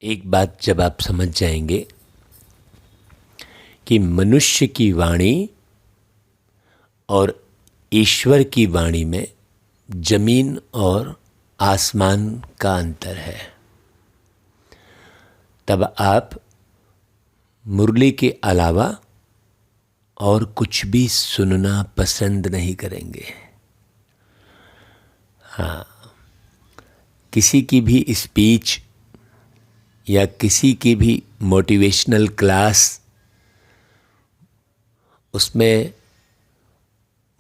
एक बात जब आप समझ जाएंगे कि मनुष्य की वाणी और ईश्वर की वाणी में जमीन और आसमान का अंतर है, तब आप मुरली के अलावा और कुछ भी सुनना पसंद नहीं करेंगे। हाँ, किसी की भी स्पीच या किसी की भी मोटिवेशनल क्लास, उसमें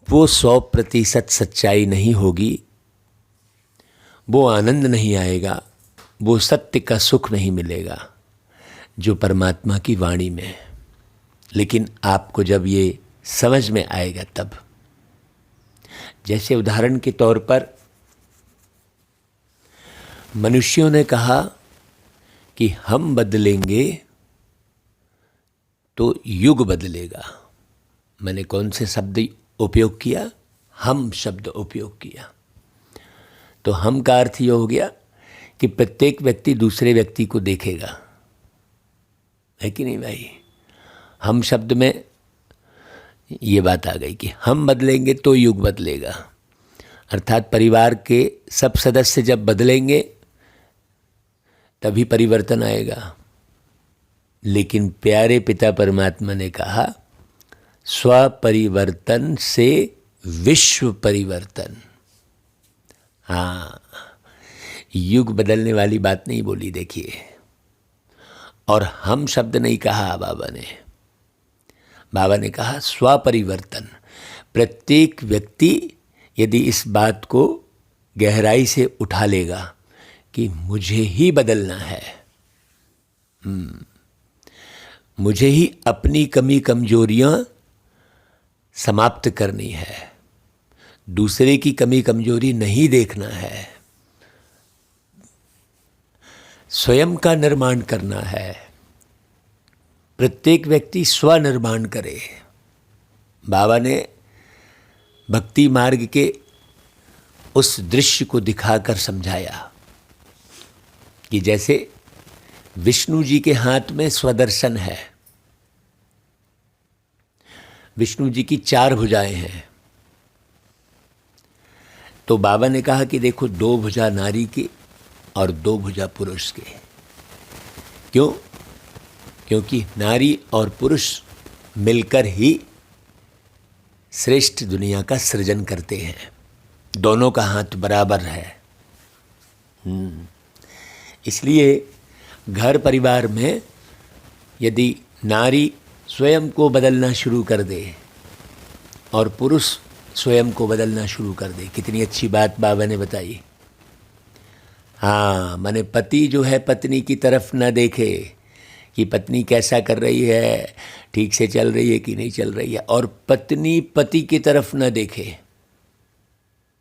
वो 100% सच्चाई नहीं होगी, वो आनंद नहीं आएगा, वो सत्य का सुख नहीं मिलेगा जो परमात्मा की वाणी में है। लेकिन आपको जब ये समझ में आएगा तब, जैसे उदाहरण के तौर पर मनुष्यों ने कहा कि हम बदलेंगे तो युग बदलेगा। मैंने कौन से शब्द उपयोग किया? हम शब्द उपयोग किया। तो हम का अर्थ ये हो गया कि प्रत्येक व्यक्ति दूसरे व्यक्ति को देखेगा, है कि नहीं भाई? हम शब्द में ये बात आ गई कि हम बदलेंगे तो युग बदलेगा, अर्थात परिवार के सब सदस्य जब बदलेंगे तभी परिवर्तन आएगा। लेकिन प्यारे पिता परमात्मा ने कहा, स्वपरिवर्तन से विश्व परिवर्तन। हाँ, युग बदलने वाली बात नहीं बोली, देखिए। और हम शब्द नहीं कहा बाबा ने। बाबा ने कहा स्वपरिवर्तन। प्रत्येक व्यक्ति यदि इस बात को गहराई से उठा लेगा कि मुझे ही बदलना है, मुझे ही अपनी कमी कमजोरियां समाप्त करनी है, दूसरे की कमी कमजोरी नहीं देखना है, स्वयं का निर्माण करना है। प्रत्येक व्यक्ति स्वनिर्माण करे। बाबा ने भक्ति मार्ग के उस दृश्य को दिखाकर समझाया कि जैसे विष्णु जी के हाथ में स्वदर्शन है, विष्णु जी की 4 भुजाएं हैं। तो बाबा ने कहा कि देखो, 2 भुजा नारी की और 2 भुजा पुरुष के। क्यों? क्योंकि नारी और पुरुष मिलकर ही श्रेष्ठ दुनिया का सृजन करते हैं। दोनों का हाथ बराबर है। इसलिए घर परिवार में यदि नारी स्वयं को बदलना शुरू कर दे और पुरुष स्वयं को बदलना शुरू कर दे, कितनी अच्छी बात बाबा ने बताई। हाँ, माने पति जो है पत्नी की तरफ न देखे कि पत्नी कैसा कर रही है, ठीक से चल रही है कि नहीं चल रही है, और पत्नी पति की न देखे।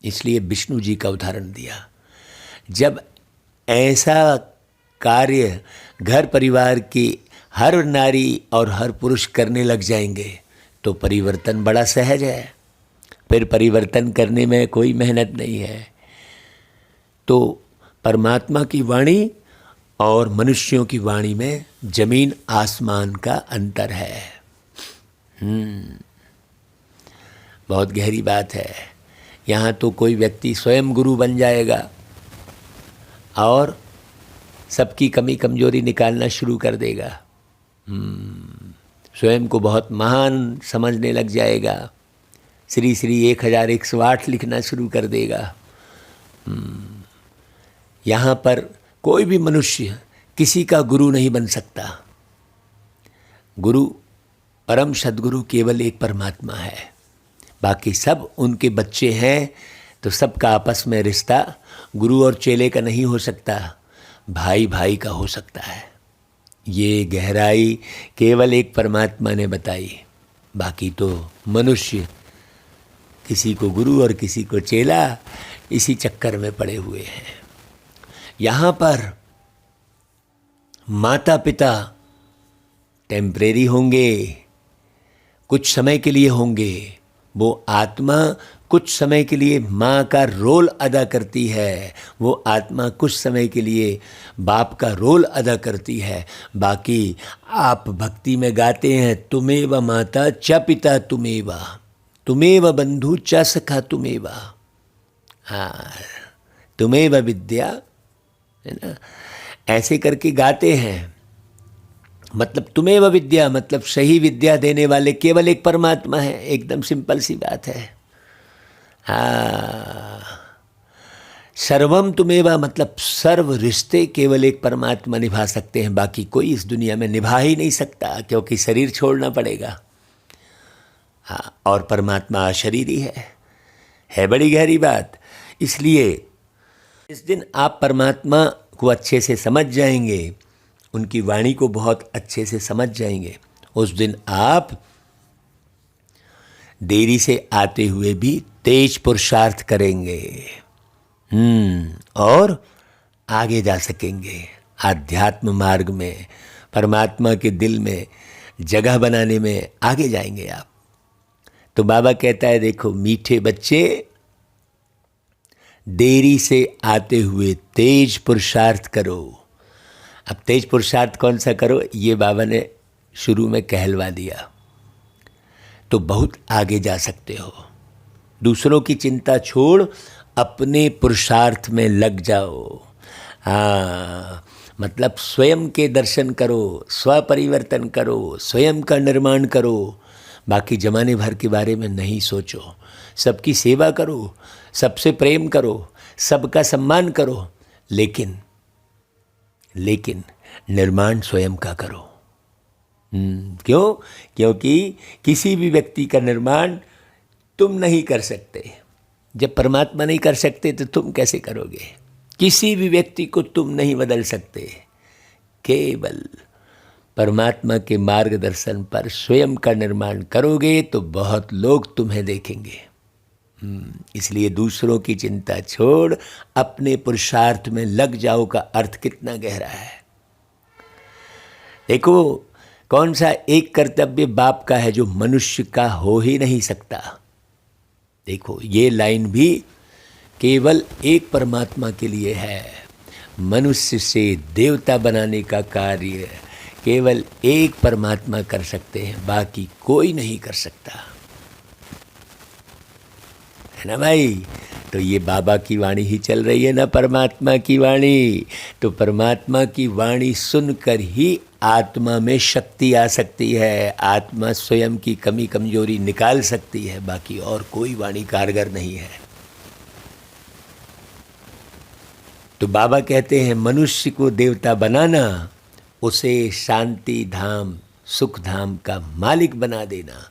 इसलिए विष्णु जी का उदाहरण दिया। जब ऐसा कार्य घर परिवार की हर नारी और हर पुरुष करने लग जाएंगे तो परिवर्तन बड़ा सहज है। फिर परिवर्तन करने में कोई मेहनत नहीं है। तो परमात्मा की वाणी और मनुष्यों की वाणी में जमीन आसमान का अंतर है। बहुत गहरी बात है। यहाँ तो कोई व्यक्ति स्वयं गुरु बन जाएगा और सबकी कमी कमजोरी निकालना शुरू कर देगा। स्वयं को बहुत महान समझने लग जाएगा, श्री श्री 100108 लिखना शुरू कर देगा। यहाँ पर कोई भी मनुष्य किसी का गुरु नहीं बन सकता। गुरु, परम सद्गुरु केवल एक परमात्मा है, बाकी सब उनके बच्चे हैं। तो सबका आपस में रिश्ता गुरु और चेले का नहीं हो सकता, भाई भाई का हो सकता है। ये गहराई केवल एक परमात्मा ने बताई। बाकी तो मनुष्य किसी को गुरु और किसी को चेला, इसी चक्कर में पड़े हुए हैं। यहाँ पर माता पिता टेम्परेरी होंगे, कुछ समय के लिए होंगे। वो आत्मा कुछ समय के लिए माँ का रोल अदा करती है, वो आत्मा कुछ समय के लिए बाप का रोल अदा करती है। बाकी आप भक्ति में गाते हैं तुमेव माता च पिता तुमेव, तुमेव बंधु च सखा तुमेव, हाँ तुमेव विद्या, है ना, ऐसे करके गाते हैं। मतलब तुमेव विद्या मतलब सही विद्या देने वाले केवल एक परमात्मा है। एकदम सिंपल सी बात है। हाँ, सर्वम तुमेवा मतलब सर्व रिश्ते केवल एक परमात्मा निभा सकते हैं, बाकी कोई इस दुनिया में निभा ही नहीं सकता, क्योंकि शरीर छोड़ना पड़ेगा। हाँ, और परमात्मा अशरीरी है बड़ी गहरी बात। इसलिए इस दिन आप परमात्मा को अच्छे से समझ जाएंगे, उनकी वाणी को बहुत अच्छे से समझ जाएंगे। उस दिन आप देरी से आते हुए भी तेज पुरुषार्थ करेंगे और आगे जा सकेंगे आध्यात्म मार्ग में, परमात्मा के दिल में जगह बनाने में आगे जाएंगे आप। तो बाबा कहता है देखो मीठे बच्चे, देरी से आते हुए तेज पुरुषार्थ करो। अब तेज पुरुषार्थ कौन सा करो, ये बाबा ने शुरू में कहलवा दिया, तो बहुत आगे जा सकते हो। दूसरों की चिंता छोड़ अपने पुरुषार्थ में लग जाओ। हाँ, मतलब स्वयं के दर्शन करो, स्व परिवर्तन करो, स्वयं का निर्माण करो। बाकी जमाने भर के बारे में नहीं सोचो। सबकी सेवा करो, सबसे प्रेम करो, सबका सम्मान करो, लेकिन निर्माण स्वयं का करो। क्यों? क्योंकि किसी भी व्यक्ति का निर्माण तुम नहीं कर सकते। जब परमात्मा नहीं कर सकते तो तुम कैसे करोगे? किसी भी व्यक्ति को तुम नहीं बदल सकते। केवल परमात्मा के मार्गदर्शन पर स्वयं का निर्माण करोगे तो बहुत लोग तुम्हें देखेंगे। इसलिए दूसरों की चिंता छोड़ अपने पुरुषार्थ में लग जाओ का अर्थ कितना गहरा है। देखो कौन सा एक कर्तव्य बाप का है जो मनुष्य का हो ही नहीं सकता। देखो ये लाइन भी केवल एक परमात्मा के लिए है। मनुष्य से देवता बनाने का कार्य केवल एक परमात्मा कर सकते हैं, बाकी कोई नहीं कर सकता, है ना भाई। तो ये बाबा की वाणी ही चल रही है ना, परमात्मा की वाणी। तो परमात्मा की वाणी सुनकर ही आत्मा में शक्ति आ सकती है, आत्मा स्वयं की कमी कमजोरी निकाल सकती है, बाकी और कोई वाणी कारगर नहीं है। तो बाबा कहते हैं मनुष्य को देवता बनाना, उसे शांति धाम सुख धाम का मालिक बना देना,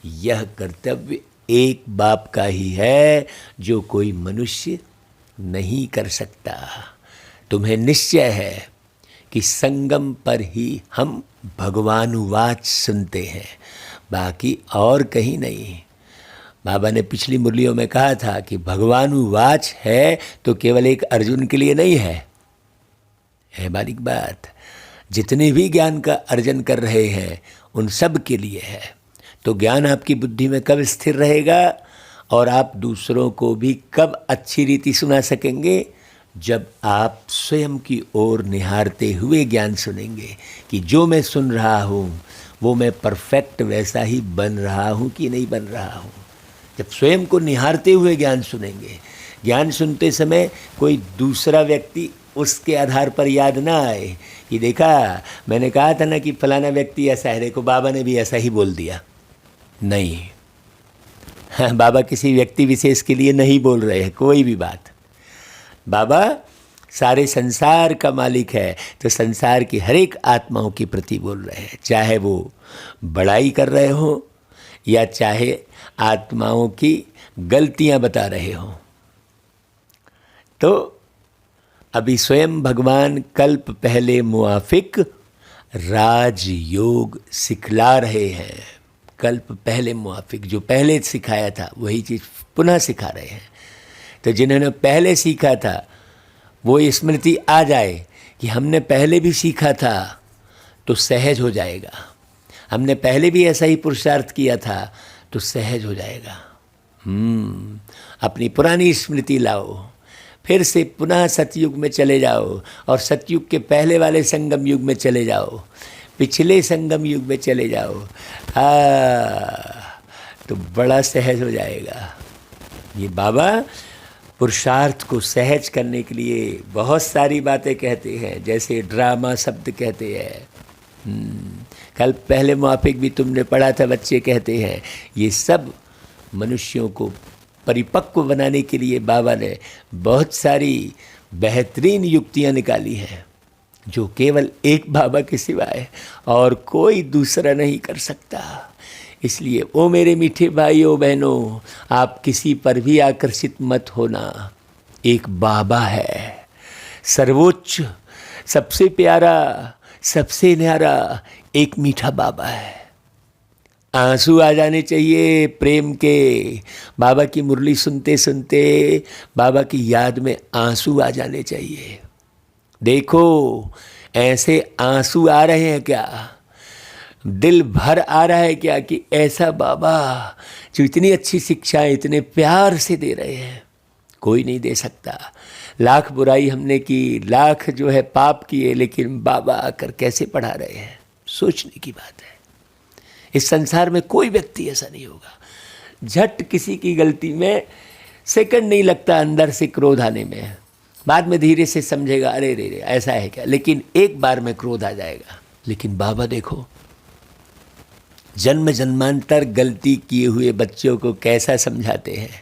यह कर्तव्य एक बाप का ही है जो कोई मनुष्य नहीं कर सकता। तुम्हें निश्चय है कि संगम पर ही हम भगवानुवाच सुनते हैं, बाकी और कहीं नहीं। बाबा ने पिछली मुरलियों में कहा था कि भगवानुवाच है तो केवल एक अर्जुन के लिए नहीं है बारीक बात। जितने भी ज्ञान का अर्जन कर रहे हैं उन सब के लिए है। तो ज्ञान आपकी बुद्धि में कब स्थिर रहेगा और आप दूसरों को भी कब अच्छी रीति सुना सकेंगे, जब आप स्वयं की ओर निहारते हुए ज्ञान सुनेंगे कि जो मैं सुन रहा हूँ वो मैं परफेक्ट वैसा ही बन रहा हूँ कि नहीं बन रहा हूँ। जब स्वयं को निहारते हुए ज्ञान सुनेंगे, ज्ञान सुनते समय कोई दूसरा व्यक्ति उसके आधार पर याद ना आए कि देखा मैंने कहा था ना कि फलाना व्यक्ति ऐसा है, देखो बाबा ने भी ऐसा ही बोल दिया। नहीं, हाँ, बाबा किसी व्यक्ति विशेष के लिए नहीं बोल रहे हैं कोई भी बात। बाबा सारे संसार का मालिक है, तो संसार की हर एक आत्माओं के प्रति बोल रहे हैं, चाहे वो बड़ाई कर रहे हो या चाहे आत्माओं की गलतियां बता रहे हो। तो अभी स्वयं भगवान कल्प पहले मुआफिक राजयोग सिखला रहे हैं। कल्प पहले मुआफिक, जो पहले सिखाया था वही चीज़ पुनः सिखा रहे हैं। तो जिन्होंने पहले सीखा था वो स्मृति आ जाए कि हमने पहले भी सीखा था, तो सहज हो जाएगा। हमने पहले भी ऐसा ही पुरुषार्थ किया था तो सहज हो जाएगा। अपनी पुरानी स्मृति लाओ, फिर से पुनः सतयुग में चले जाओ और सतयुग के पहले वाले संगम युग में चले जाओ, पिछले संगम युग में चले जाओ। तो बड़ा सहज हो जाएगा। ये बाबा पुरुषार्थ को सहज करने के लिए बहुत सारी बातें कहते हैं, जैसे ड्रामा शब्द कहते हैं। कल पहले मुआफिक भी तुमने पढ़ा था, बच्चे कहते हैं। ये सब मनुष्यों को परिपक्व बनाने के लिए बाबा ने बहुत सारी बेहतरीन युक्तियां निकाली हैं, जो केवल एक बाबा के सिवाय और कोई दूसरा नहीं कर सकता। इसलिए ओ मेरे मीठे भाइयों बहनों, आप किसी पर भी आकर्षित मत होना। एक बाबा है, सर्वोच्च, सबसे प्यारा, सबसे न्यारा एक मीठा बाबा है। आंसू आ जाने चाहिए प्रेम के। बाबा की मुरली सुनते सुनते बाबा की याद में आंसू आ जाने चाहिए। देखो ऐसे आंसू आ रहे हैं क्या, दिल भर आ रहा है क्या कि ऐसा बाबा जो इतनी अच्छी शिक्षाएं इतने प्यार से दे रहे हैं, कोई नहीं दे सकता। लाख बुराई हमने की, लाख जो है पाप किए, लेकिन बाबा आकर कैसे पढ़ा रहे हैं, सोचने की बात है। इस संसार में कोई व्यक्ति ऐसा नहीं होगा। झट किसी की गलती में सेकंड नहीं लगता अंदर से क्रोध आने में, बाद में धीरे से समझेगा अरे रे रे ऐसा है क्या, लेकिन एक बार में क्रोध आ जाएगा। लेकिन बाबा देखो जन्म जन्मांतर गलती किए हुए बच्चों को कैसा समझाते हैं,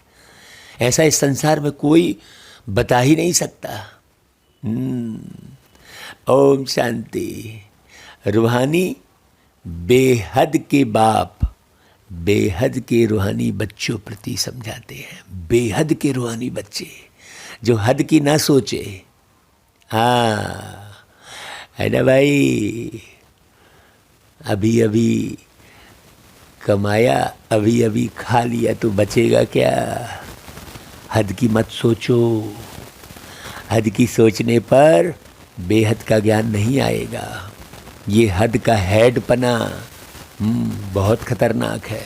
ऐसा इस संसार में कोई बता ही नहीं सकता। ओम शांति। रूहानी बेहद के बाप बेहद के रूहानी बच्चों प्रति समझाते हैं। बेहद के रूहानी बच्चे जो हद की ना सोचे। हाँ है ना भाई, अभी अभी कमाया, अभी अभी खा लिया तो बचेगा क्या। हद की मत सोचो। हद की सोचने पर बेहद का ज्ञान नहीं आएगा। ये हद का हैडपना बहुत खतरनाक है।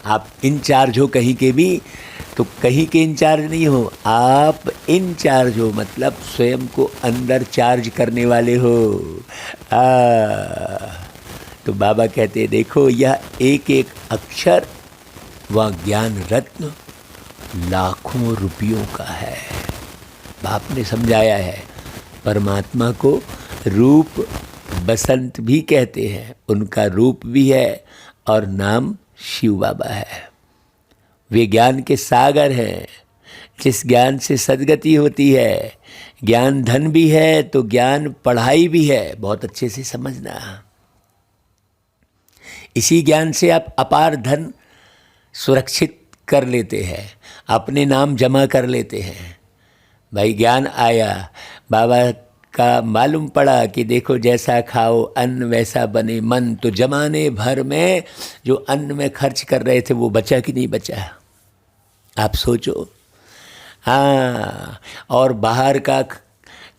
आप इंचार्ज हो कहीं के भी, तो कहीं के इंचार्ज नहीं हो, आप इंचार्ज हो, मतलब स्वयं को अंदर चार्ज करने वाले हो। तो बाबा कहते हैं देखो यह एक एक अक्षर व ज्ञान रत्न लाखों रुपयों का है। बाप ने समझाया है। परमात्मा को रूप बसंत भी कहते हैं, उनका रूप भी है और नाम शिव बाबा है। वे ज्ञान के सागर हैं, जिस ज्ञान से सद्गति होती है। ज्ञान धन भी है तो ज्ञान पढ़ाई भी है, बहुत अच्छे से समझना। इसी ज्ञान से आप अपार धन सुरक्षित कर लेते हैं, अपने नाम जमा कर लेते हैं। भाई ज्ञान आया, बाबा का मालूम पड़ा कि देखो जैसा खाओ अन्न वैसा बने मन, तो जमाने भर में जो अन्न में खर्च कर रहे थे वो बचा कि नहीं बचा, आप सोचो। हाँ, और बाहर का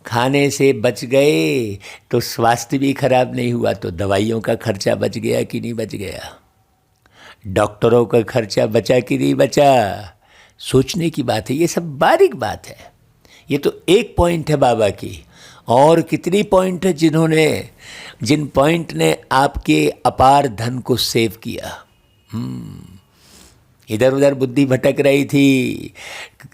खाने से बच गए तो स्वास्थ्य भी खराब नहीं हुआ, तो दवाइयों का खर्चा बच गया कि नहीं बच गया, डॉक्टरों का खर्चा बचा कि नहीं बचा। सोचने की बात है, ये सब बारीक बात है। ये तो एक पॉइंट है बाबा की, और कितनी पॉइंट है जिन पॉइंट ने आपके अपार धन को सेव किया। इधर उधर बुद्धि भटक रही थी,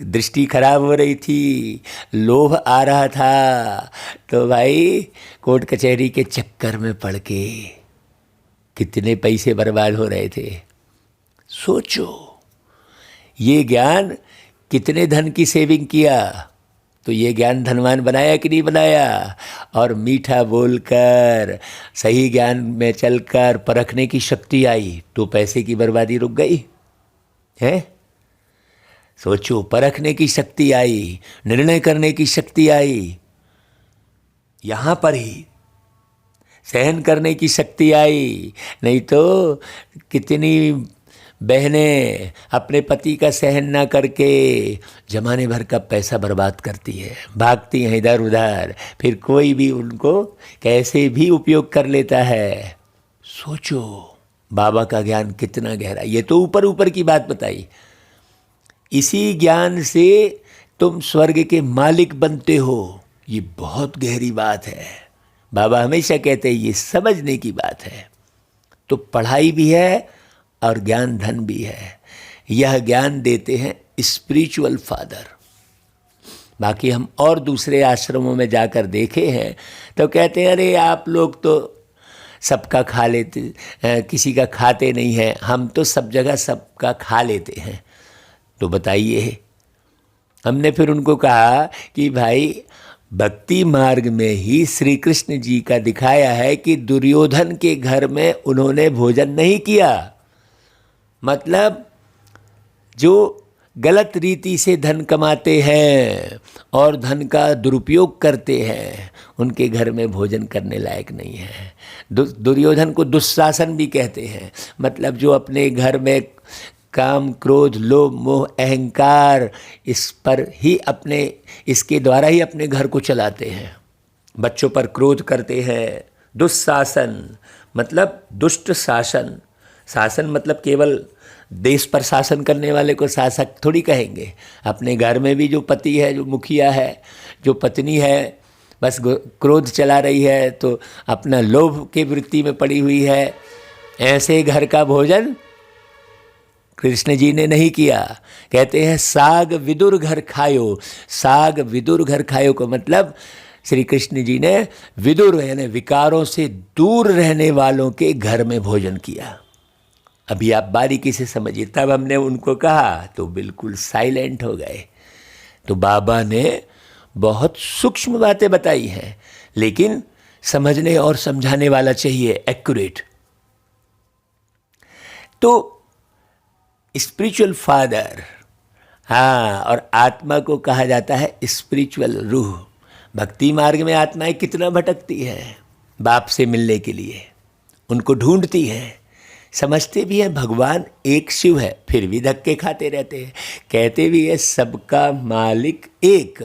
दृष्टि खराब हो रही थी, लोभ आ रहा था, तो भाई कोर्ट कचहरी के चक्कर में पड़ के कितने पैसे बर्बाद हो रहे थे। सोचो ये ज्ञान कितने धन की सेविंग किया, तो ये ज्ञान धनवान बनाया कि नहीं बनाया। और मीठा बोलकर सही ज्ञान में चलकर परखने की शक्ति आई तो पैसे की बर्बादी रुक गई है। सोचो, परखने की शक्ति आई, निर्णय करने की शक्ति आई, यहाँ पर ही सहन करने की शक्ति आई। नहीं तो कितनी बहनें अपने पति का सहन ना करके जमाने भर का पैसा बर्बाद करती है, भागती हैं इधर उधर, फिर कोई भी उनको कैसे भी उपयोग कर लेता है। सोचो बाबा का ज्ञान कितना गहरा, ये तो ऊपर ऊपर की बात बताई। इसी ज्ञान से तुम स्वर्ग के मालिक बनते हो, ये बहुत गहरी बात है। बाबा हमेशा कहते हैं ये समझने की बात है। तो पढ़ाई भी है और ज्ञान धन भी है। यह ज्ञान देते हैं स्पिरिचुअल फादर। बाकी हम और दूसरे आश्रमों में जाकर देखे हैं तो कहते हैं अरे आप लोग तो सबका खा लेते, किसी का खाते नहीं हैं, हम तो सब जगह सबका खा लेते हैं। तो बताइए, हमने फिर उनको कहा कि भाई भक्ति मार्ग में ही श्री कृष्ण जी का दिखाया है कि दुर्योधन के घर में उन्होंने भोजन नहीं किया। मतलब जो गलत रीति से धन कमाते हैं और धन का दुरुपयोग करते हैं, उनके घर में भोजन करने लायक नहीं है। दुर्योधन को दुशासन भी कहते हैं। मतलब जो अपने घर में काम, क्रोध, लोभ, मोह, अहंकार, इस पर ही इसके द्वारा ही अपने घर को चलाते हैं। बच्चों पर क्रोध करते हैं। दुशासन मतलब दुष्ट शासन। शासन मतलब केवल देश पर शासन करने वाले को शासक थोड़ी कहेंगे। अपने घर में भी जो पति है, जो मुखिया है, जो पत्नी है, बस क्रोध चला रही है तो अपना लोभ के वृत्ति में पड़ी हुई है, ऐसे घर का भोजन कृष्ण जी ने नहीं किया। कहते हैं साग विदुर घर खायो। साग विदुर घर खायो को मतलब श्री कृष्ण जी ने विदुर यानी विकारों से दूर रहने वालों के घर में भोजन किया। अभी आप बारीकी से समझिए। तब हमने उनको कहा तो बिल्कुल साइलेंट हो गए। तो बाबा ने बहुत सूक्ष्म बातें बताई हैं, लेकिन समझने और समझाने वाला चाहिए, एक्यूरेट। तो स्पिरिचुअल फादर, हाँ, और आत्मा को कहा जाता है स्पिरिचुअल रूह। भक्ति मार्ग में आत्माएं कितना भटकती हैं बाप से मिलने के लिए, उनको ढूंढती हैं, समझते भी हैं भगवान एक शिव है, फिर भी धक्के खाते रहते हैं। कहते भी है सबका मालिक एक,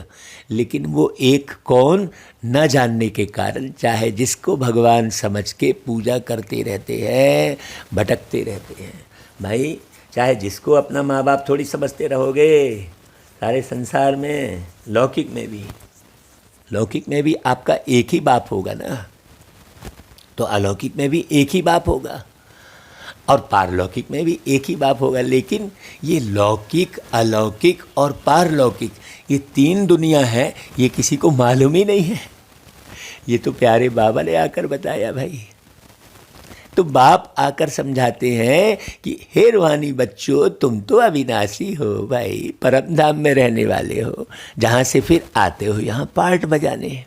लेकिन वो एक कौन न जानने के कारण चाहे जिसको भगवान समझ के पूजा करते रहते हैं, भटकते रहते हैं। भाई चाहे जिसको अपना माँ बाप थोड़ी समझते रहोगे, सारे संसार में, लौकिक में भी आपका एक ही बाप होगा ना, तो अलौकिक में भी एक ही बाप होगा और पारलौकिक में भी एक ही बाप होगा। लेकिन ये लौकिक, अलौकिक और पारलौकिक, ये तीन दुनिया है, ये किसी को मालूम ही नहीं है। ये तो प्यारे बाबा ने आकर बताया भाई। तो बाप आकर समझाते हैं कि हे रूहानी बच्चों, तुम तो अविनाशी हो भाई, परम धाम में रहने वाले हो, जहाँ से फिर आते हो यहाँ पार्ट बजाने।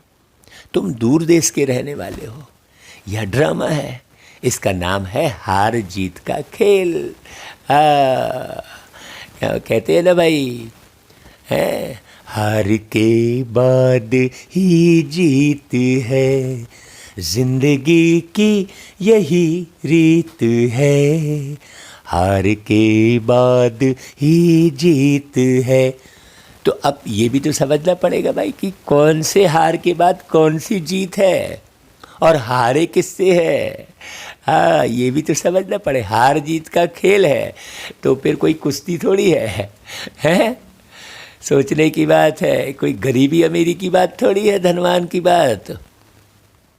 तुम दूर देश के रहने वाले हो। यह ड्रामा है, इसका नाम है हार जीत का खेल। कहते हैं ना भाई, है हार के बाद ही जीत है, जिंदगी की यही रीत है, हार के बाद ही जीत है। तो अब ये भी तो समझना पड़ेगा भाई कि कौन से हार के बाद कौन सी जीत है और हारे किससे है। हाँ, ये भी तो समझना पड़े। हार जीत का खेल है तो फिर कोई कुश्ती थोड़ी है? सोचने की बात है। कोई गरीबी अमीरी की बात थोड़ी है, धनवान की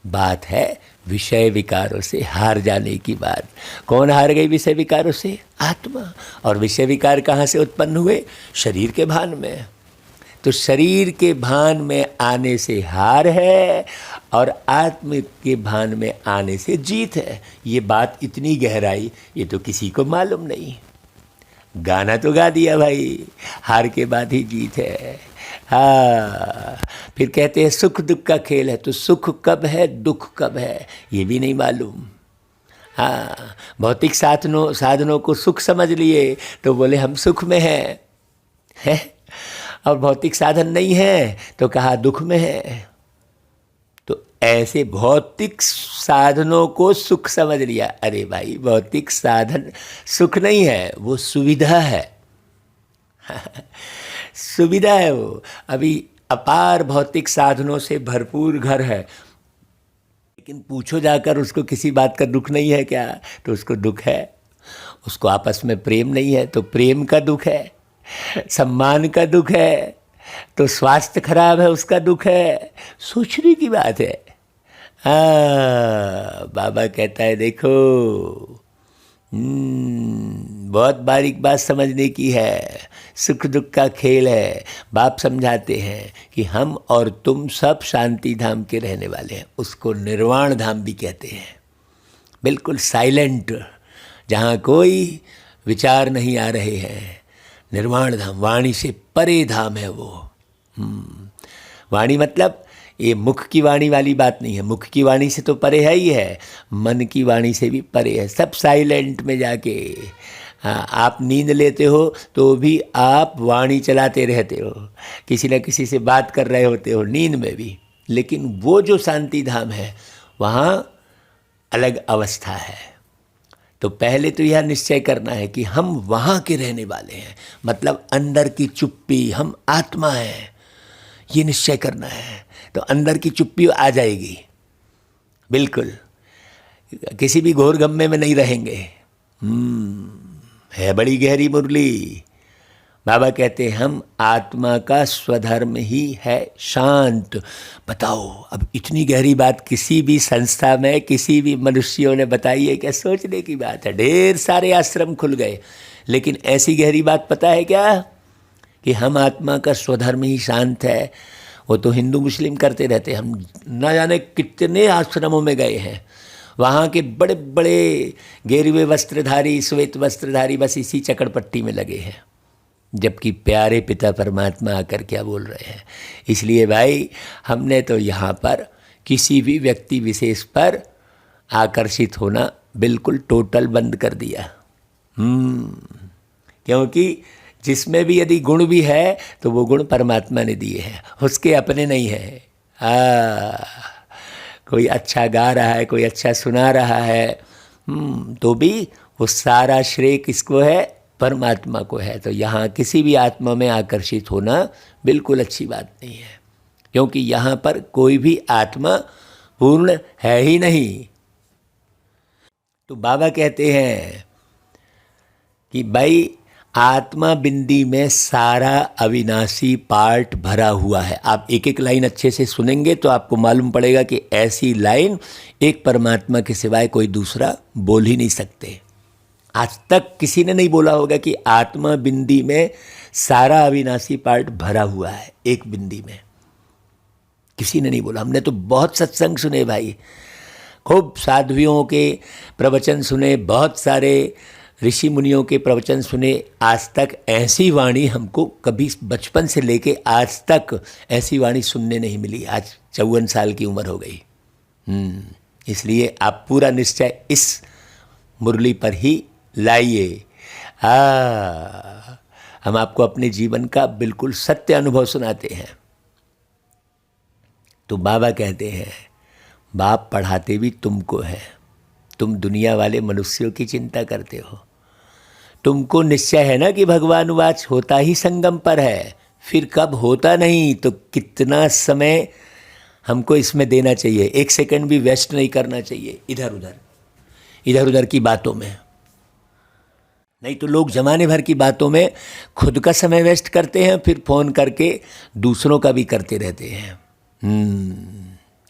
बात है विषय विकारों से हार जाने की बात। कौन हार गई विषय विकारों से? आत्मा। और विषय विकार कहाँ से उत्पन्न हुए? शरीर के भान में। तो शरीर के भान में आने से हार है और आत्म के भान में आने से जीत है। ये बात इतनी गहराई, ये तो किसी को मालूम नहीं। गाना तो गा दिया भाई, हार के बाद ही जीत है। हाँ, फिर कहते हैं सुख दुख का खेल है, तो सुख कब है, दुख कब है, ये भी नहीं मालूम। हाँ, भौतिक साधनों को सुख समझ लिए तो बोले हम सुख में हैं, और भौतिक साधन नहीं है तो कहा दुख में है। तो ऐसे भौतिक साधनों को सुख समझ लिया। अरे भाई, भौतिक साधन सुख नहीं है, वो सुविधा है। सुविधा है वो। अभी अपार भौतिक साधनों से भरपूर घर है, लेकिन पूछो जाकर उसको किसी बात का दुख नहीं है क्या, तो उसको दुख है। उसको आपस में प्रेम नहीं है तो प्रेम का दुख है, सम्मान का दुख है, तो स्वास्थ्य खराब है उसका दुख है। सोचने की बात है। बाबा कहता है देखो, बहुत बारीक बात समझने की है, सुख दुख का खेल है। बाप समझाते हैं कि हम और तुम सब शांति धाम के रहने वाले हैं, उसको निर्वाण धाम भी कहते हैं। बिल्कुल साइलेंट, जहाँ कोई विचार नहीं आ रहे हैं, निर्वाण धाम, वाणी से परे धाम है वो। वाणी मतलब ये मुख की वाणी वाली बात नहीं है, मुख की वाणी से तो परे है ही है, मन की वाणी से भी परे है, सब साइलेंट में जाके। हाँ, आप नींद लेते हो तो भी आप वाणी चलाते रहते हो, किसी न किसी से बात कर रहे होते हो नींद में भी, लेकिन वो जो शांति धाम है वहाँ अलग अवस्था है। तो पहले तो यह निश्चय करना है कि हम वहाँ के रहने वाले हैं, मतलब अंदर की चुप्पी, हम आत्मा हैं, ये निश्चय करना है। तो अंदर की चुप्पी आ जाएगी, बिल्कुल किसी भी घोर गम्मे में नहीं रहेंगे। है बड़ी गहरी मुरली। बाबा कहते हैं हम आत्मा का स्वधर्म ही है शांत। बताओ, अब इतनी गहरी बात किसी भी संस्था में किसी भी मनुष्यों ने बताई है क्या? सोचने की बात है। ढेर सारे आश्रम खुल गए, लेकिन ऐसी गहरी बात पता है क्या कि हम आत्मा का स्वधर्म ही शांत है? वो तो हिंदू मुस्लिम करते रहते हैं। हम न जाने कितने आश्रमों में गए हैं, वहाँ के बड़े बड़े गेरुए वस्त्रधारी, श्वेत वस्त्रधारी बस इसी चकड़पट्टी में लगे हैं, जबकि प्यारे पिता परमात्मा आकर क्या बोल रहे हैं। इसलिए भाई, हमने तो यहाँ पर किसी भी व्यक्ति विशेष पर आकर्षित होना बिल्कुल टोटल बंद कर दिया। क्योंकि जिसमें भी यदि गुण भी है तो वो गुण परमात्मा ने दिए हैं, उसके अपने नहीं है। कोई अच्छा गा रहा है, कोई अच्छा सुना रहा है, तो भी वो सारा श्रेय किसको है? परमात्मा को है। तो यहाँ किसी भी आत्मा में आकर्षित होना बिल्कुल अच्छी बात नहीं है, क्योंकि यहाँ पर कोई भी आत्मा पूर्ण है ही नहीं। तो बाबा कहते हैं कि भाई, आत्मा बिंदी में सारा अविनाशी पार्ट भरा हुआ है। आप एक एक लाइन अच्छे से सुनेंगे तो आपको मालूम पड़ेगा कि ऐसी लाइन एक परमात्मा के सिवाय कोई दूसरा बोल ही नहीं सकते। आज तक किसी ने नहीं बोला होगा कि आत्मा बिंदी में सारा अविनाशी पार्ट भरा हुआ है। एक बिंदी में किसी ने नहीं बोला। हमने तो बहुत सत्संग सुने भाई, खूब साधुओं के प्रवचन सुने, बहुत सारे ऋषि मुनियों के प्रवचन सुने। आज तक ऐसी वाणी हमको कभी बचपन से लेके आज तक ऐसी वाणी सुनने नहीं मिली। आज 54 साल की उम्र हो गई। इसलिए आप पूरा निश्चय इस मुरली पर ही लाइए। हम आपको अपने जीवन का बिल्कुल सत्य अनुभव सुनाते हैं। तो बाबा कहते हैं, बाप पढ़ाते भी तुमको है, तुम दुनिया वाले मनुष्यों की चिंता करते हो। तुमको निश्चय है ना कि भगवान वाच होता ही संगम पर है, फिर कब होता नहीं। तो कितना समय हमको इसमें देना चाहिए, एक सेकंड भी वेस्ट नहीं करना चाहिए इधर उधर की बातों में। नहीं तो लोग जमाने भर की बातों में खुद का समय वेस्ट करते हैं, फिर फ़ोन करके दूसरों का भी करते रहते हैं।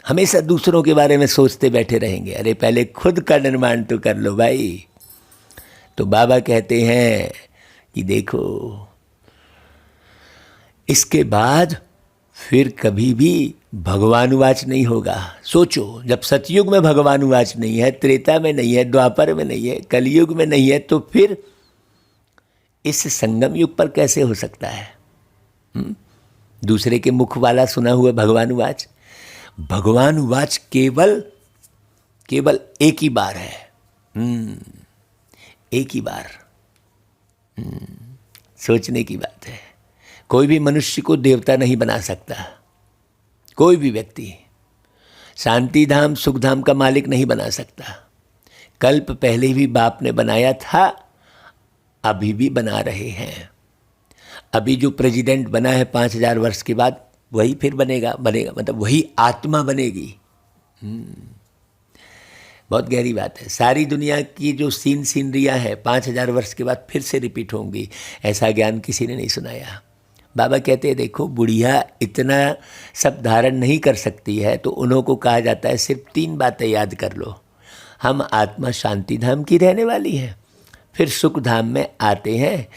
हमेशा दूसरों के बारे में सोचते बैठे रहेंगे। अरे पहले खुद का निर्माण तो कर लो भाई। तो बाबा कहते हैं कि देखो, इसके बाद फिर कभी भी भगवानुवाच नहीं होगा। सोचो, जब सतयुग में भगवानुवाच नहीं है, त्रेता में नहीं है, द्वापर में नहीं है, कलयुग में नहीं है, तो फिर इस संगम युग पर कैसे हो सकता है? दूसरे के मुख वाला सुना हुआ भगवानुवाच, भगवानुवाच केवल एक ही बार है। एक ही बार। सोचने की बात है। कोई भी मनुष्य को देवता नहीं बना सकता, कोई भी व्यक्ति शांति धाम सुख धाम का मालिक नहीं बना सकता। कल्प पहले भी बाप ने बनाया था, अभी भी बना रहे हैं। अभी जो प्रेसिडेंट बना है 5000 वर्ष के बाद, वही फिर बनेगा मतलब वही आत्मा बनेगी। बहुत गहरी बात है। सारी दुनिया की जो सीनरियाँ हैं 5000 वर्ष के बाद फिर से रिपीट होंगी, ऐसा ज्ञान किसी ने नहीं सुनाया। बाबा कहते हैं देखो बुढ़िया इतना सब धारण नहीं कर सकती है, तो उन्हों को कहा जाता है सिर्फ 3 बातें याद कर लो। हम आत्मा शांति धाम की रहने वाली है, फिर सुख धाम में आते हैं,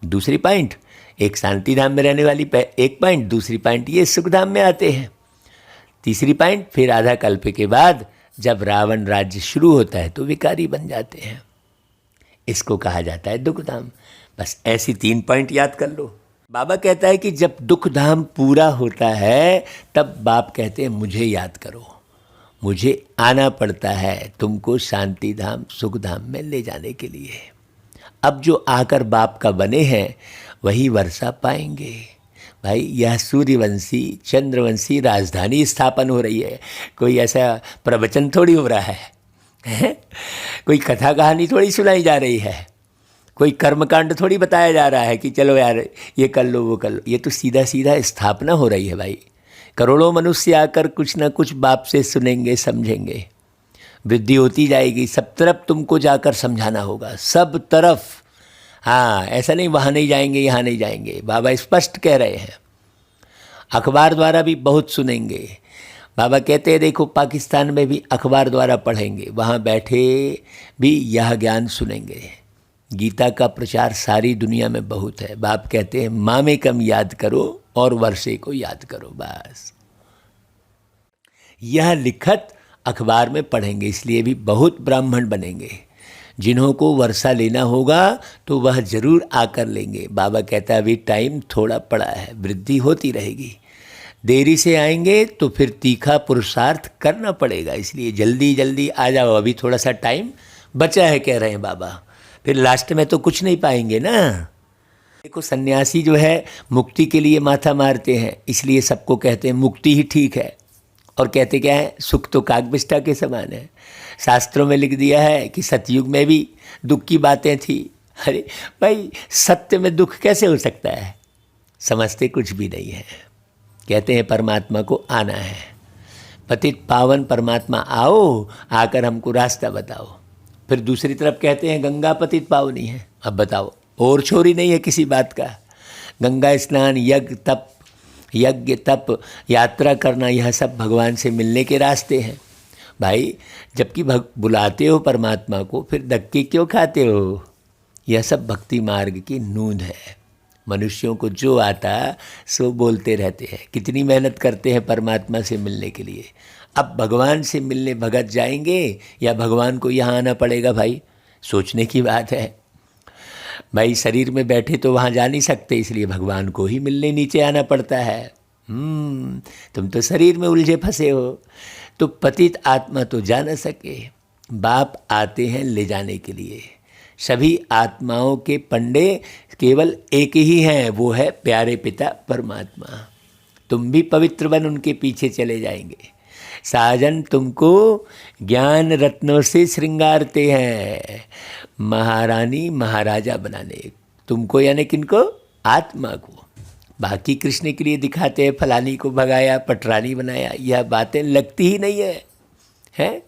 दूसरी पॉइंट, एक शांति धाम में रहने वाली एक पॉइंट, दूसरी पॉइंट ये सुख धाम में आते हैं, तीसरी पॉइंट फिर आधा कल्प के बाद जब रावण राज्य शुरू होता है तो विकारी बन जाते हैं। इसको कहा जाता है दुख धाम। बस ऐसी 3 पॉइंट याद कर लो। बाबा कहता है कि जब दुख धाम पूरा होता है तब बाप कहते हैं मुझे याद करो, मुझे आना पड़ता है तुमको शांति धाम सुख धाम में ले जाने के लिए। अब जो आकर बाप का बने हैं वही वर्षा पाएंगे। भाई यह सूर्यवंशी चंद्रवंशी राजधानी स्थापन हो रही है, कोई ऐसा प्रवचन थोड़ी हो रहा है, कोई कथा कहानी थोड़ी सुनाई जा रही है, कोई कर्मकांड थोड़ी बताया जा रहा है कि चलो यार ये कर लो वो कर लो। ये तो सीधा सीधा स्थापना हो रही है भाई। करोड़ों मनुष्य आकर कुछ ना कुछ बाप से सुनेंगे समझेंगे, वृद्धि होती जाएगी। सब तरफ तुमको जाकर समझाना होगा, सब तरफ। हाँ, ऐसा नहीं वहाँ नहीं जाएंगे यहाँ नहीं जाएंगे, बाबा स्पष्ट कह रहे हैं। अखबार द्वारा भी बहुत सुनेंगे। बाबा कहते हैं देखो पाकिस्तान में भी अखबार द्वारा पढ़ेंगे, वहाँ बैठे भी यह ज्ञान सुनेंगे। गीता का प्रचार सारी दुनिया में बहुत है। बाप कहते हैं माँ में कम याद करो और वर्षे को याद करो। बस यह लिखत अखबार में पढ़ेंगे, इसलिए भी बहुत ब्राह्मण बनेंगे। जिन्हों को वर्षा लेना होगा तो वह जरूर आकर लेंगे। बाबा कहता है अभी टाइम थोड़ा पड़ा है, वृद्धि होती रहेगी। देरी से आएंगे तो फिर तीखा पुरुषार्थ करना पड़ेगा, इसलिए जल्दी जल्दी आ जाओ, अभी थोड़ा सा टाइम बचा है कह रहे हैं बाबा। फिर लास्ट में तो कुछ नहीं पाएंगे ना। देखो सन्यासी जो है मुक्ति के लिए माथा मारते हैं, इसलिए सबको कहते हैं मुक्ति ही ठीक है। और कहते क्या है, सुख तो कागबिष्ठा के समान है। शास्त्रों में लिख दिया है कि सतयुग में भी दुख की बातें थी। अरे भाई सत्य में दुख कैसे हो सकता है? समझते कुछ भी नहीं है। कहते हैं परमात्मा को आना है, पतित पावन परमात्मा आओ, आकर हमको रास्ता बताओ। फिर दूसरी तरफ कहते हैं गंगा पतित पावनी है। अब बताओ, और छोरी नहीं है किसी बात का। गंगा स्नान, यज्ञ तप यात्रा करना, यह सब भगवान से मिलने के रास्ते हैं भाई। जबकि बुलाते हो परमात्मा को, फिर धक्के क्यों खाते हो? यह सब भक्ति मार्ग की नूंद है। मनुष्यों को जो आता सो बोलते रहते हैं, कितनी मेहनत करते हैं परमात्मा से मिलने के लिए। अब भगवान से मिलने भगत जाएंगे या भगवान को यहाँ आना पड़ेगा? भाई सोचने की बात है भाई। शरीर में बैठे तो वहाँ जा नहीं सकते, इसलिए भगवान को ही मिलने नीचे आना पड़ता है। तुम तो शरीर में उलझे फंसे हो, तो पतित आत्मा तो जा न सके। बाप आते हैं ले जाने के लिए। सभी आत्माओं के पंडे केवल एक ही हैं, वो है प्यारे पिता परमात्मा। तुम भी पवित्र बन उनके पीछे चले जाएंगे। साजन तुमको ज्ञान रत्नों से श्रृंगारते हैं, महारानी महाराजा बनाने तुमको, यानी किनको? आत्मा को। बाकी कृष्ण के लिए दिखाते हैं, फलानी को भगाया, पटरानी बनाया, यह बातें लगती ही नहीं है, हैं?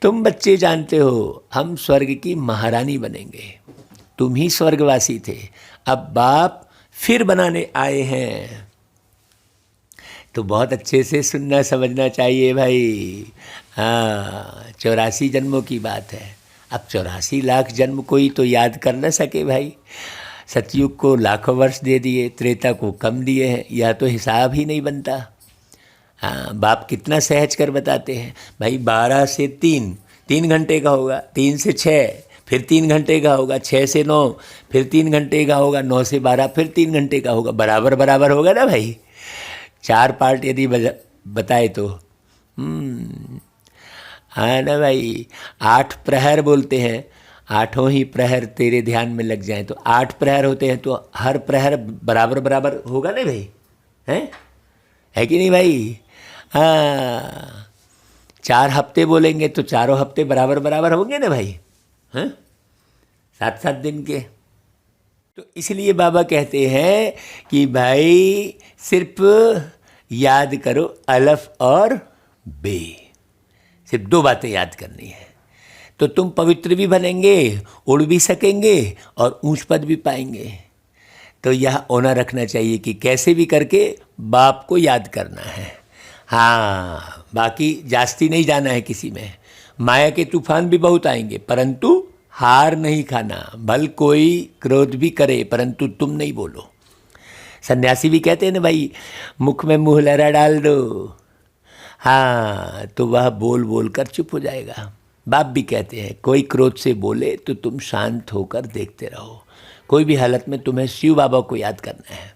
तुम बच्चे जानते हो हम स्वर्ग की महारानी बनेंगे, तुम ही स्वर्गवासी थे, अब बाप फिर बनाने आए हैं। तो बहुत अच्छे से सुनना समझना चाहिए भाई। हाँ, 84 जन्मों की बात है। अब 84 लाख जन्म कोई तो याद कर न सके भाई। सतयुग को लाखों वर्ष दे दिए, त्रेता को कम दिए हैं, यह तो हिसाब ही नहीं बनता। हाँ, बाप कितना सहज कर बताते हैं भाई। 12 से 3 घंटे का होगा, 3 से 6 फिर 3 घंटे का होगा, 6 से 9 फिर 3 घंटे का होगा, 9 से 12 फिर 3 घंटे का होगा। बराबर बराबर होगा ना भाई। 4 पार्ट यदि बताए तो हाँ ना भाई। 8 प्रहर बोलते हैं, 8 ही प्रहर तेरे ध्यान में लग जाएं तो 8 प्रहर होते हैं, तो हर प्रहर बराबर बराबर होगा ना भाई, है कि नहीं भाई? हाँ, 4 हफ्ते बोलेंगे तो 4 हफ्ते बराबर बराबर होंगे ना भाई, हैं? 7-7 दिन के। तो इसलिए बाबा कहते हैं कि भाई सिर्फ याद करो अलफ और बे, सिर्फ 2 बातें याद करनी है, तो तुम पवित्र भी बनेंगे, उड़ भी सकेंगे और ऊंच पद भी पाएंगे। तो यह होना रखना चाहिए कि कैसे भी करके बाप को याद करना है। हाँ, बाकी जास्ती नहीं जाना है किसी में। माया के तूफान भी बहुत आएंगे, परंतु हार नहीं खाना। भल कोई क्रोध भी करे परंतु तुम नहीं बोलो। सन्यासी भी कहते हैं ना भाई, मुख में मुँह लहरा डाल दो, हाँ, तो वह बोल बोल कर चुप हो जाएगा। बाप भी कहते हैं कोई क्रोध से बोले तो तुम शांत होकर देखते रहो। कोई भी हालत में तुम्हें शिव बाबा को याद करना है।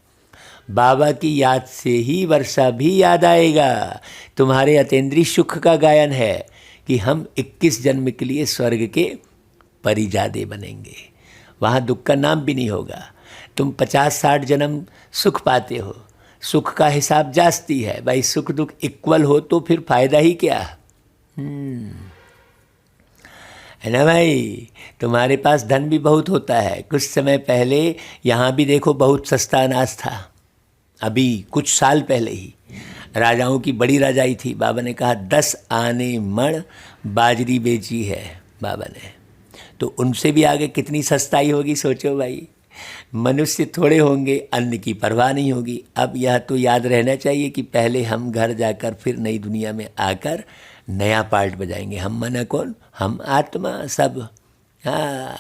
बाबा की याद से ही वर्षा भी याद आएगा। तुम्हारे अतीन्द्रिय सुख का गायन है कि हम 21 जन्म के लिए स्वर्ग के परिजादे बनेंगे, वहाँ दुख का नाम भी नहीं होगा। तुम 50-60 जन्म सुख पाते हो, सुख का हिसाब जास्ती है भाई। सुख दुख इक्वल हो तो फिर फायदा ही क्या है ना भाई। तुम्हारे पास धन भी बहुत होता है। कुछ समय पहले यहाँ भी देखो बहुत सस्ता अनाज था। अभी कुछ साल पहले ही राजाओं की बड़ी राजाई थी। बाबा ने कहा 10 आने मण बाजरी बेची है बाबा ने। तो उनसे भी आगे कितनी सस्ताई होगी सोचो भाई। मनुष्य थोड़े होंगे, अन्न की परवाह नहीं होगी। अब यह तो याद रहना चाहिए कि पहले हम घर जाकर फिर नई दुनिया में आकर नया पार्ट बजाएंगे। हम मना कौन, हम आत्मा सब। हाँ,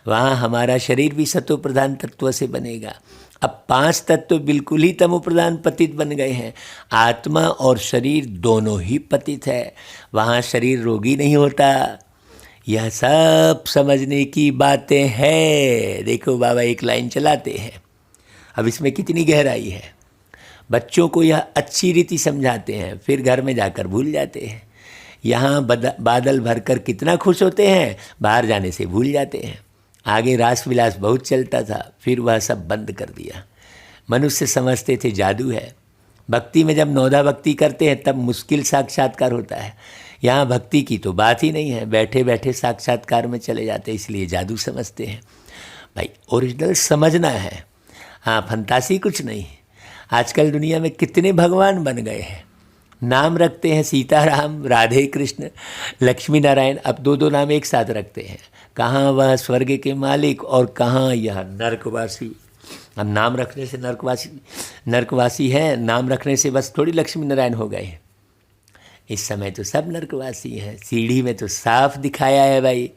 वहाँ हमारा शरीर भी सतो प्रधान तत्व से बनेगा। अब 5 तत्व बिल्कुल ही तमो प्रधान पतित बन गए हैं। आत्मा और शरीर दोनों ही पतित है। वहाँ शरीर रोगी नहीं होता। यह सब समझने की बातें हैं। देखो बाबा एक लाइन चलाते हैं, अब इसमें कितनी गहराई है। बच्चों को यह अच्छी रीति समझाते हैं, फिर घर में जाकर भूल जाते हैं। यहाँ बादल भरकर कितना खुश होते हैं, बाहर जाने से भूल जाते हैं। आगे रास विलास बहुत चलता था, फिर वह सब बंद कर दिया। मनुष्य समझते थे जादू है। भक्ति में जब नौधा भक्ति करते हैं तब मुश्किल साक्षात्कार होता है। यहाँ भक्ति की तो बात ही नहीं है, बैठे बैठे साक्षात्कार में चले जाते हैं, इसलिए जादू समझते हैं। भाई ओरिजिनल समझना है, हाँ फंतासी कुछ नहीं। आजकल दुनिया में कितने भगवान बन गए हैं। नाम रखते हैं सीताराम, राधे कृष्ण, लक्ष्मी नारायण। अब 2-2 नाम एक साथ रखते हैं। कहाँ वह स्वर्ग के मालिक और कहाँ यह नरकवासी। अब नाम रखने से नरकवासी है, नाम रखने से बस थोड़ी लक्ष्मी नारायण हो गए। इस समय तो सब नरकवासी हैं। सीढ़ी में तो साफ दिखाया है भाई।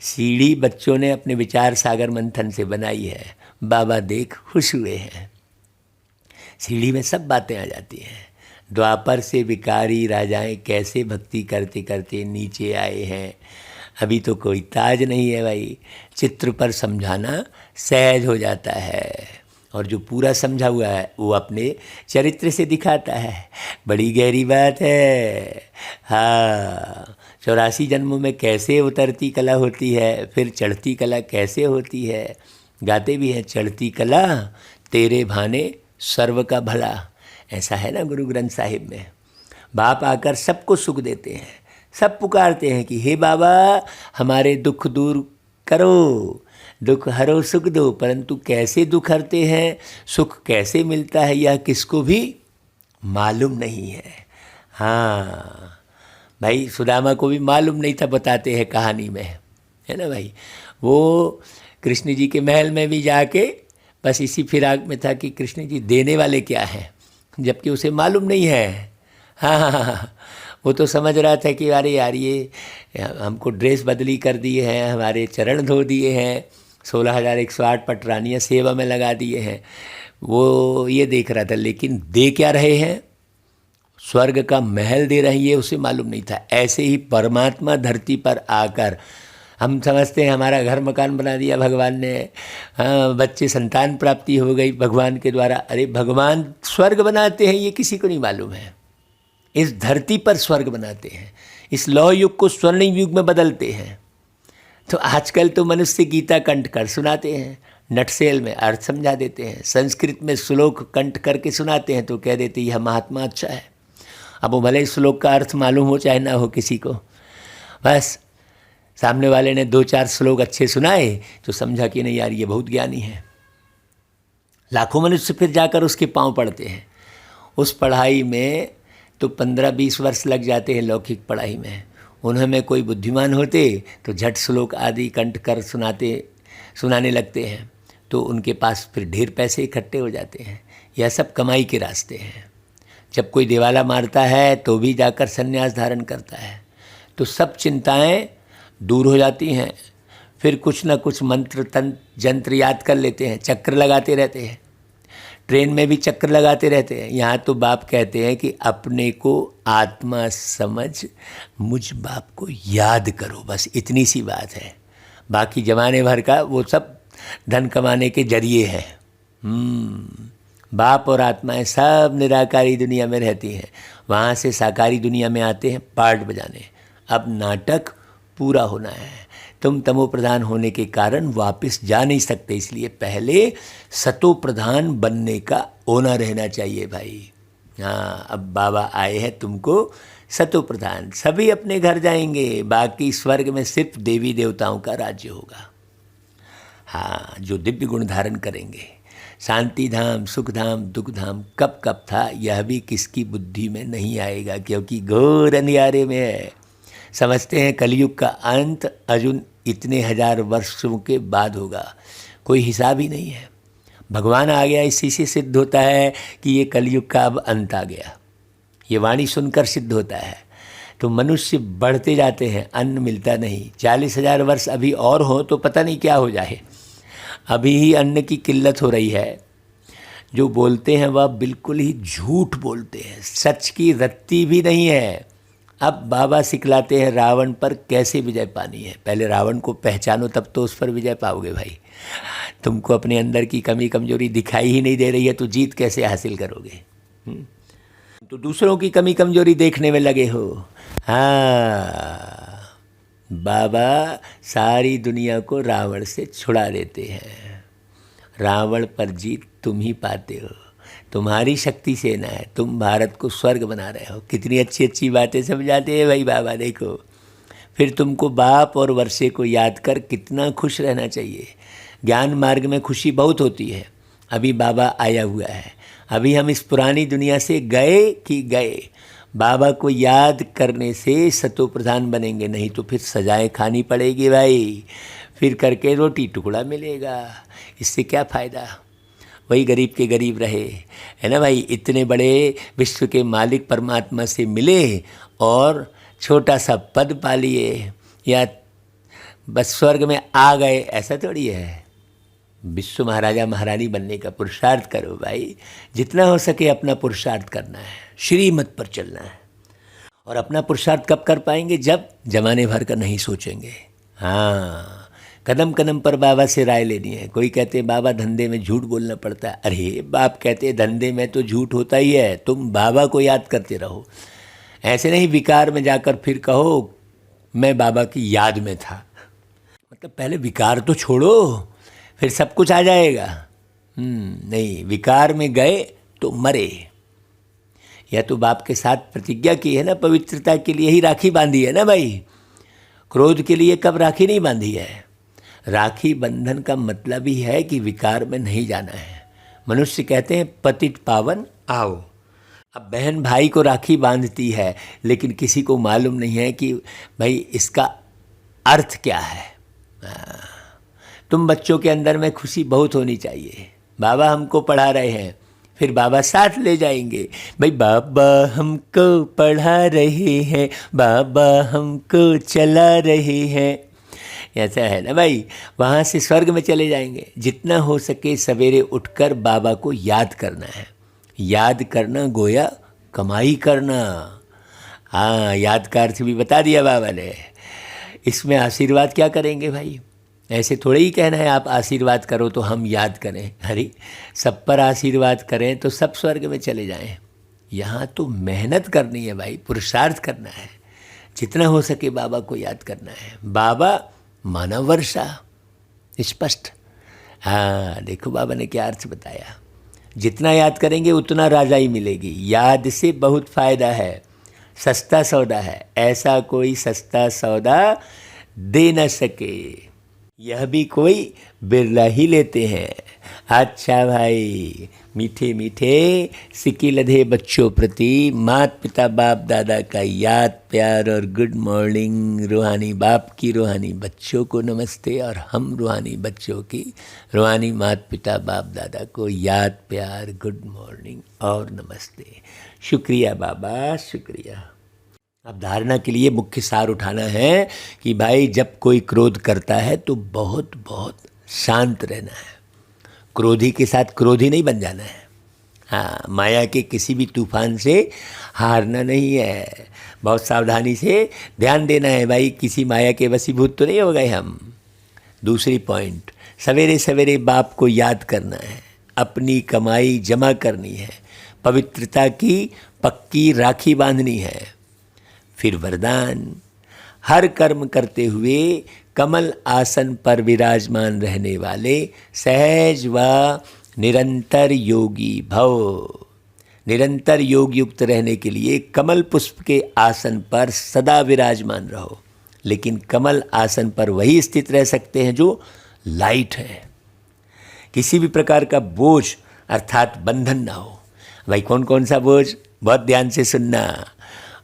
सीढ़ी बच्चों ने अपने विचार सागर मंथन से बनाई है। बाबा देख खुश हुए हैं। सीढ़ी में सब बातें आ जाती हैं। द्वापर से विकारी राजाएं कैसे भक्ति करते करते नीचे आए हैं। अभी तो कोई ताज नहीं है भाई। चित्र पर समझाना सहज हो जाता है, और जो पूरा समझा हुआ है वो अपने चरित्र से दिखाता है। बड़ी गहरी बात है। हाँ, 84 जन्मों में कैसे उतरती कला होती है, फिर चढ़ती कला कैसे होती है। गाते भी हैं, चढ़ती कला तेरे भाने सर्व का भला। ऐसा है ना गुरु ग्रंथ साहिब में। बाप आकर सबको सुख देते हैं। सब पुकारते हैं कि हे बाबा हमारे दुख दूर करो, दुख हरो सुख दो। परंतु कैसे दुख हरते हैं, सुख कैसे मिलता है, यह किसको भी मालूम नहीं है। हाँ भाई, सुदामा को भी मालूम नहीं था, बताते हैं कहानी में, है ना भाई। वो कृष्ण जी के महल में भी जाके बस इसी फिराक में था कि कृष्ण जी देने वाले क्या हैं, जबकि उसे मालूम नहीं है। हाँ, वो तो समझ रहा था कि अरे यार ये हमको ड्रेस बदली कर दिए हैं, हमारे चरण धो दिए हैं, 16,108 पटरानियाँ सेवा में लगा दिए हैं। वो ये देख रहा था, लेकिन दे क्या रहे हैं, स्वर्ग का महल दे रहे हैं, ये उसे मालूम नहीं था। ऐसे ही परमात्मा धरती पर आकर, हम समझते हैं हमारा घर मकान बना दिया भगवान ने, हाँ बच्चे संतान प्राप्ति हो गई भगवान के द्वारा। अरे भगवान स्वर्ग बनाते हैं ये किसी को नहीं मालूम है। इस धरती पर स्वर्ग बनाते हैं, इस लौह युग को स्वर्णिम युग में बदलते हैं। तो आजकल तो मनुष्य गीता कंठ कर सुनाते हैं, नटसेल में अर्थ समझा देते हैं, संस्कृत में श्लोक कंठ करके सुनाते हैं तो कह देते यह महात्मा अच्छा है। अब वो भले श्लोक का अर्थ मालूम हो चाहे ना हो किसी को, बस सामने वाले ने 2-4 श्लोक अच्छे सुनाए तो समझा कि नहीं यार ये बहुत ज्ञानी है। लाखों मनुष्य फिर जाकर उसके पांव पड़ते हैं। उस पढ़ाई में तो 15-20 वर्ष लग जाते हैं लौकिक पढ़ाई में, उन्हें में कोई बुद्धिमान होते तो झट श्लोक आदि कंठ कर सुनाने लगते हैं, तो उनके पास फिर ढेर पैसे इकट्ठे हो जाते हैं। यह सब कमाई के रास्ते हैं। जब कोई दिवाला मारता है तो भी जाकर संन्यास धारण करता है, तो सब चिंताएं दूर हो जाती हैं। फिर कुछ ना कुछ मंत्र तंत्र जंत्र याद कर लेते हैं, चक्र लगाते रहते हैं, ट्रेन में भी चक्र लगाते रहते हैं। यहाँ तो बाप कहते हैं कि अपने को आत्मा समझ मुझ बाप को याद करो, बस इतनी सी बात है। बाकी जमाने भर का वो सब धन कमाने के जरिए हैं। बाप और आत्माएं सब निराकारी दुनिया में रहती हैं, वहाँ से साकारी दुनिया में आते हैं पार्ट बजाने। अब नाटक पूरा होना है। तुम तमो प्रधान होने के कारण वापस जा नहीं सकते, इसलिए पहले सतो प्रधान बनने का होना रहना चाहिए भाई। हाँ, अब बाबा आए हैं तुमको सतो प्रधान, सभी अपने घर जाएंगे, बाकी स्वर्ग में सिर्फ देवी देवताओं का राज्य होगा। हाँ, जो दिव्य गुण धारण करेंगे। शांति धाम, सुख धाम, दुख धाम कब कब था यह भी किसकी बुद्धि में नहीं आएगा, क्योंकि घोर अंधियारे में है। समझते हैं कलयुग का अंत अर्जुन इतने हजार वर्षों के बाद होगा, कोई हिसाब ही नहीं है। भगवान आ गया, इसी से सिद्ध होता है कि ये कलयुग का अब अंत आ गया। ये वाणी सुनकर सिद्ध होता है। तो मनुष्य बढ़ते जाते हैं, अन्न मिलता नहीं। 40,000 वर्ष अभी और हो तो पता नहीं क्या हो जाए। अभी ही अन्न की किल्लत हो रही है। जो बोलते हैं वह बिल्कुल ही झूठ बोलते हैं, सच की रत्ती भी नहीं है। अब बाबा सिखलाते हैं रावण पर कैसे विजय पानी है। पहले रावण को पहचानो, तब तो उस पर विजय पाओगे भाई। तुमको अपने अंदर की कमी कमजोरी दिखाई ही नहीं दे रही है तो जीत कैसे हासिल करोगे? तो दूसरों की कमी कमजोरी देखने में लगे हो। हाँ, बाबा सारी दुनिया को रावण से छुड़ा देते हैं। रावण पर जीत तुम ही पाते हो, तुम्हारी शक्ति से ना है। तुम भारत को स्वर्ग बना रहे हो। कितनी अच्छी अच्छी बातें समझाते हैं भाई बाबा। देखो, फिर तुमको बाप और वर्षे को याद कर कितना खुश रहना चाहिए। ज्ञान मार्ग में खुशी बहुत होती है। अभी बाबा आया हुआ है, अभी हम इस पुरानी दुनिया से गए। बाबा को याद करने से सतो प्रधान बनेंगे, नहीं तो फिर सजाएं खानी पड़ेगी भाई। फिर करके रोटी टुकड़ा मिलेगा, इससे क्या फ़ायदा। वही गरीब के गरीब रहे, है ना भाई। इतने बड़े विश्व के मालिक परमात्मा से मिले और छोटा सा पद पा लिए, या बस स्वर्ग में आ गए, ऐसा थोड़ी है। विश्व महाराजा महारानी बनने का पुरुषार्थ करो भाई। जितना हो सके अपना पुरुषार्थ करना है, श्रीमत पर चलना है। और अपना पुरुषार्थ कब कर पाएंगे? जब जमाने भर का नहीं सोचेंगे। हाँ, कदम कदम पर बाबा से राय लेनी है। कोई कहते हैं बाबा धंधे में झूठ बोलना पड़ता है। अरे बाप कहते हैं धंधे में तो झूठ होता ही है, तुम बाबा को याद करते रहो। ऐसे नहीं विकार में जाकर फिर कहो मैं बाबा की याद में था। मतलब पहले विकार तो छोड़ो, फिर सब कुछ आ जाएगा। नहीं, विकार में गए तो मरे। या तो बाप के साथ प्रतिज्ञा की है ना, पवित्रता के लिए ही राखी बांधी है ना भाई। क्रोध के लिए कब राखी नहीं बांधी है? राखी बंधन का मतलब ही है कि विकार में नहीं जाना है। मनुष्य कहते हैं पतित पावन आओ। अब बहन भाई को राखी बांधती है, लेकिन किसी को मालूम नहीं है कि भाई इसका अर्थ क्या है। तुम बच्चों के अंदर में खुशी बहुत होनी चाहिए। बाबा हमको पढ़ा रहे हैं, फिर बाबा साथ ले जाएंगे। भाई बाबा हमको पढ़ा रहे हैं, बाबा हमको चला रहे हैं, ऐसा है ना भाई। वहाँ से स्वर्ग में चले जाएंगे। जितना हो सके सवेरे उठकर बाबा को याद करना है। याद करना गोया कमाई करना। हाँ, याद का अर्थ भी बता दिया बाबा ने। इसमें आशीर्वाद क्या करेंगे भाई? ऐसे थोड़े ही कहना है आप आशीर्वाद करो तो हम याद करें। अरे सब पर आशीर्वाद करें तो सब स्वर्ग में चले जाएं। यहाँ तो मेहनत करनी है भाई, पुरुषार्थ करना है। जितना हो सके बाबा को याद करना है। बाबा मानव वर्षा, स्पष्ट। हाँ, देखो बाबा ने क्या अर्थ बताया। जितना याद करेंगे उतना राजाई मिलेगी। याद से बहुत फ़ायदा है, सस्ता सौदा है। ऐसा कोई सस्ता सौदा दे न सके, यह भी कोई बिरला ही लेते हैं। अच्छा भाई, मीठे मीठे सिक्के लधे बच्चों प्रति माता पिता बाप दादा का याद प्यार और गुड मॉर्निंग। रूहानी बाप की रूहानी बच्चों को नमस्ते, और हम रूहानी बच्चों की रूहानी माता पिता बाप दादा को याद प्यार गुड मॉर्निंग और नमस्ते। शुक्रिया बाबा, शुक्रिया। अब धारणा के लिए मुख्य सार उठाना है कि भाई जब कोई क्रोध करता है तो बहुत बहुत शांत रहना है। क्रोधी के साथ क्रोधी नहीं बन जाना है। हाँ, माया के किसी भी तूफान से हारना नहीं है। बहुत सावधानी से ध्यान देना है भाई, किसी माया के वशीभूत तो नहीं हो गए हम। दूसरी पॉइंट, सवेरे सवेरे बाप को याद करना है, अपनी कमाई जमा करनी है, पवित्रता की पक्की राखी बांधनी है। फिर वरदान, हर कर्म करते हुए कमल आसन पर विराजमान रहने वाले सहज व निरंतर योगी भव। निरंतर योग युक्त रहने के लिए कमल पुष्प के आसन पर सदा विराजमान रहो, लेकिन कमल आसन पर वही स्थित रह सकते हैं जो लाइट है। किसी भी प्रकार का बोझ अर्थात बंधन ना हो। भाई कौन कौन सा बोझ? बहुत ध्यान से सुनना।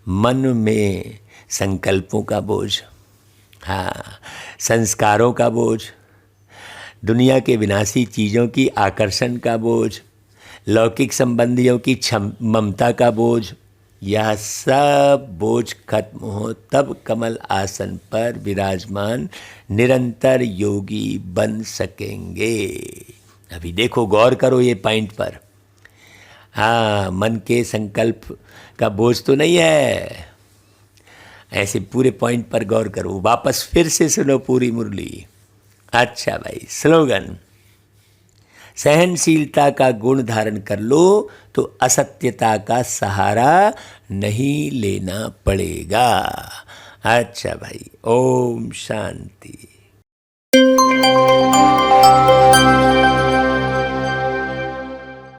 मन में संकल्पों का बोझ, हाँ, संस्कारों का बोझ, दुनिया के विनाशी चीज़ों की आकर्षण का बोझ, लौकिक संबंधियों की ममता का बोझ, यह सब बोझ खत्म हो तब कमल आसन पर विराजमान निरंतर योगी बन सकेंगे। अभी देखो, गौर करो ये पॉइंट पर। हाँ, मन के संकल्प का बोझ तो नहीं है। ऐसे पूरे पॉइंट पर गौर करो। वापस फिर से सुनो पूरी मुरली। अच्छा भाई, स्लोगन, सहनशीलता का गुण धारण कर लो तो असत्यता का सहारा नहीं लेना पड़ेगा। अच्छा भाई, ओम शांति।